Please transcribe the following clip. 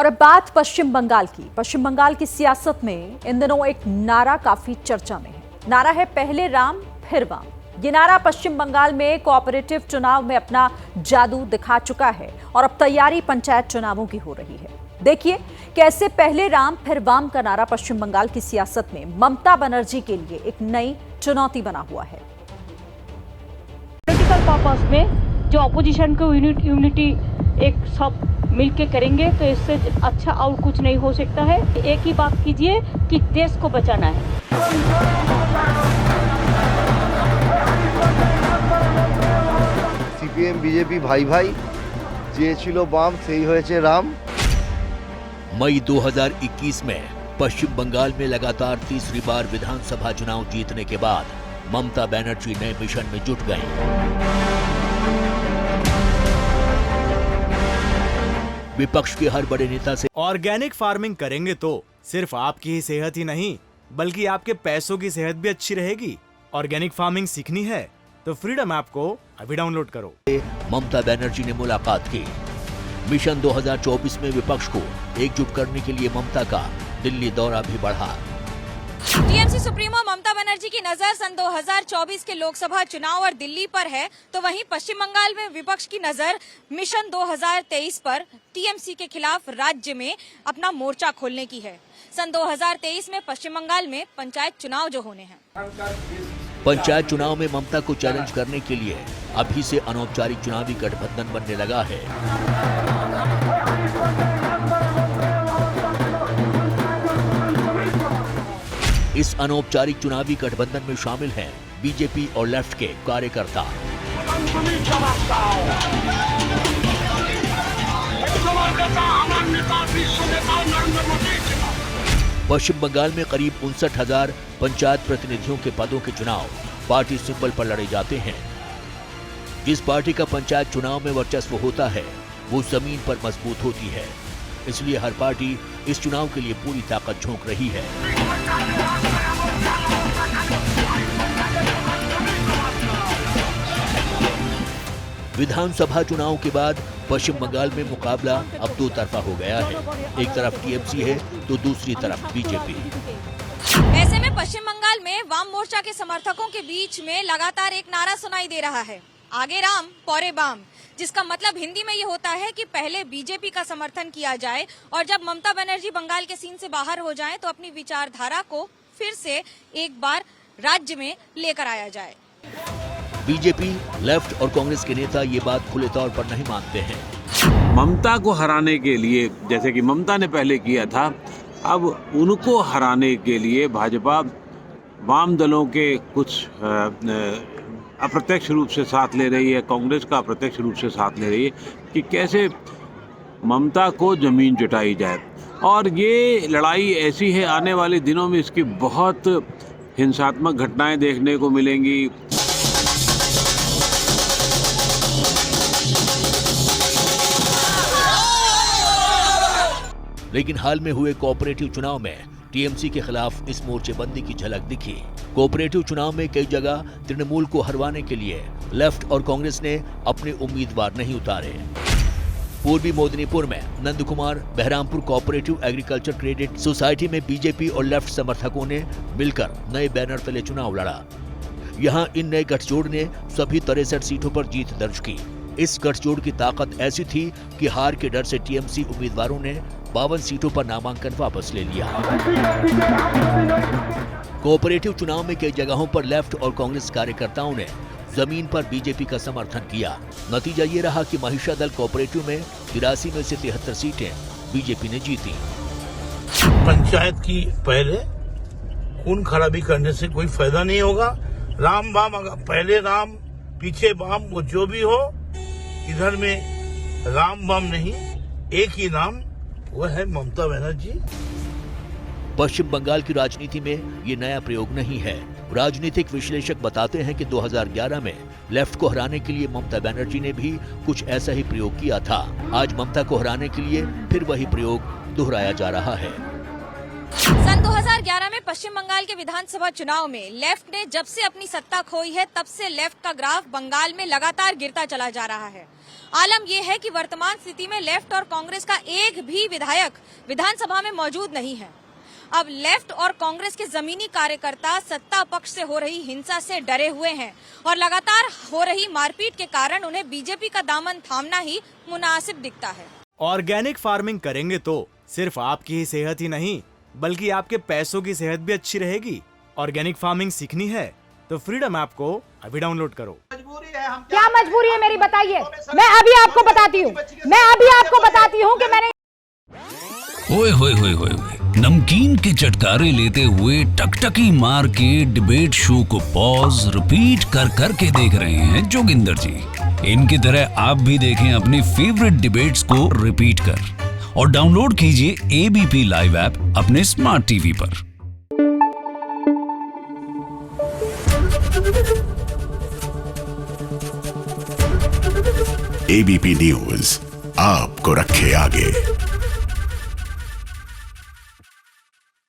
और अब बात पश्चिम बंगाल की। पश्चिम बंगाल की सियासत में इन दिनों एक नारा काफी चर्चा में है। नारा है पहले राम फिर वाम। ये नारा पश्चिम बंगाल में कोऑपरेटिव चुनाव में अपना जादू दिखा चुका है और अब तैयारी पंचायत चुनावों की हो रही है। देखिए कैसे पहले राम फिर वाम का नारा पश्चिम बंगाल की सियासत में ममता बनर्जी के लिए एक नई चुनौती बना हुआ है। पॉलिटिकल पर्पस में जो ऑपोजिशन को यूनिटी एक सब मिलके करेंगे तो इससे अच्छा और कुछ नहीं हो सकता है। एक ही बात कीजिए कि देश को बचाना है। सीपीएम बीजेपी भाई भाई जे छिलो बाम सेही होयेछे राम। मई 2021 में पश्चिम बंगाल में लगातार तीसरी बार विधानसभा चुनाव जीतने के बाद ममता बनर्जी नए मिशन में जुट गईं। विपक्ष के हर बड़े नेता से ऑर्गेनिक फार्मिंग करेंगे तो सिर्फ आपकी ही सेहत ही नहीं बल्कि आपके पैसों की सेहत भी अच्छी रहेगी। ऑर्गेनिक फार्मिंग सीखनी है तो फ्रीडम ऐप को अभी डाउनलोड करो। ममता बनर्जी ने मुलाकात की। मिशन 2024 में विपक्ष को एकजुट करने के लिए ममता का दिल्ली दौरा भी बढ़ा। टीएमसी सुप्रीमो ममता बनर्जी की नजर सन 2024 के लोकसभा चुनाव और दिल्ली पर है, तो वहीं पश्चिम बंगाल में विपक्ष की नजर मिशन 2023 पर टीएमसी के खिलाफ राज्य में अपना मोर्चा खोलने की है। सन 2023 में पश्चिम बंगाल में पंचायत चुनाव जो होने हैं। पंचायत चुनाव में ममता को चैलेंज करने के लिए अभी से अनौपचारिक चुनावी गठबंधन बनने लगा है। इस अनौपचारिक चुनावी गठबंधन में शामिल हैं बीजेपी और लेफ्ट के कार्यकर्ता। पश्चिम बंगाल में करीब 59,000 पंचायत प्रतिनिधियों के पदों के चुनाव पार्टी सिंबल पर लड़े जाते हैं। जिस पार्टी का पंचायत चुनाव में वर्चस्व होता है वो जमीन पर मजबूत होती है, इसलिए हर पार्टी इस चुनाव के लिए पूरी ताकत झोंक रही है। विधानसभा चुनाव के बाद पश्चिम बंगाल में मुकाबला अब दो तरफा हो गया है। एक तरफ टीएमसी है तो दूसरी तरफ बीजेपी। ऐसे में पश्चिम बंगाल में वाम मोर्चा के समर्थकों के बीच में लगातार एक नारा सुनाई दे रहा है, आगे राम पौरे बाम, जिसका मतलब हिंदी में ये होता है कि पहले बीजेपी का समर्थन किया जाए और जब ममता बनर्जी बंगाल के सीन से बाहर हो जाएं तो अपनी विचारधारा को फिर से एक बार राज्य में लेकर आया जाए। बीजेपी, लेफ्ट और कांग्रेस के नेता ये बात खुले तौर पर नहीं मानते हैं। ममता को हराने के लिए जैसे कि ममता ने पहले किया था, अब उनको हराने के लिए भाजपा वाम दलों के कुछ अप्रत्यक्ष रूप से साथ ले रही है, कांग्रेस का अप्रत्यक्ष रूप से साथ ले रही है कि कैसे ममता को जमीन जुटाई जाए। और ये लड़ाई ऐसी है, आने वाले दिनों में इसकी बहुत हिंसात्मक घटनाएं देखने को मिलेंगी। लेकिन हाल में हुए कोऑपरेटिव चुनाव में टीएमसी के खिलाफ इस मोर्चेबंदी की झलक दिखी। कोऑपरेटिव चुनाव में कई जगह तृणमूल को हरवाने के लिए लेफ्ट और कांग्रेस ने अपने उम्मीदवार नहीं उतारे। पूर्वी मोदिनीपुर में Nandakumar Baharampur cooperative agriculture credit society में बीजेपी और लेफ्ट समर्थकों ने मिलकर नए बैनर तले चुनाव लड़ा। यहां इन नए गठजोड़ ने सभी 63 सीटों पर जीत दर्ज की। इस गठजोड़ की ताकत ऐसी थी कि हार के डर से टीएमसी उम्मीदवारों ने 52 सीटों पर नामांकन वापस ले लिया। कोऑपरेटिव चुनाव में कई जगहों पर लेफ्ट और कांग्रेस कार्यकर्ताओं ने जमीन पर बीजेपी का समर्थन किया। नतीजा ये रहा कि महिषा दल कोऑपरेटिव में 83 में से 73 सीटें बीजेपी ने जीती। पंचायत की पहले खून खराबी करने से कोई फायदा नहीं होगा। राम बाम, पहले राम पीछे बाम, वो जो भी हो, इधर में राम बाम नहीं, एक ही नाम, वो है ममता बनर्जी। पश्चिम बंगाल की राजनीति में ये नया प्रयोग नहीं है। राजनीतिक विश्लेषक बताते हैं कि 2011 में लेफ्ट को हराने के लिए ममता बनर्जी ने भी कुछ ऐसा ही प्रयोग किया था। आज ममता को हराने के लिए फिर वही प्रयोग दोहराया जा रहा है। सन 2011 में पश्चिम बंगाल के विधानसभा चुनाव में लेफ्ट ने जब से अपनी सत्ता खोई है तब से लेफ्ट का ग्राफ बंगाल में लगातार गिरता चला जा रहा है आलम यह है कि वर्तमान स्थिति में लेफ्ट और कांग्रेस का एक भी विधायक विधानसभा में मौजूद नहीं है। अब लेफ्ट और कांग्रेस के जमीनी कार्यकर्ता सत्ता पक्ष से हो रही हिंसा से डरे हुए हैं और लगातार हो रही मारपीट के कारण उन्हें बीजेपी का दामन थामना ही मुनासिब दिखता है। ऑर्गेनिक फार्मिंग करेंगे तो सिर्फ आपकी ही सेहत ही नहीं बल्कि आपके पैसों की सेहत भी अच्छी रहेगी। ऑर्गेनिक फार्मिंग सीखनी है तो फ्रीडम ऐप को अभी डाउनलोड करो। क्या मजबूरी है मेरी बताइए? मैं अभी आपको बताती हूँ कि मैंने ओए होए होए होए नमकीन के चटकारे लेते हुए टकटकी मार के डिबेट शो को पॉज रिपीट कर कर के देख रहे हैं जोगिंदर जी। इनकी तरह आप भी देखें अपनी फेवरेट डिबेट्स को रिपीट कर और डाउनलोड कीजिए एबीपी लाइव ऐप अपने स्मार्ट टीवी पर। एबीपी न्यूज आपको रखे आगे।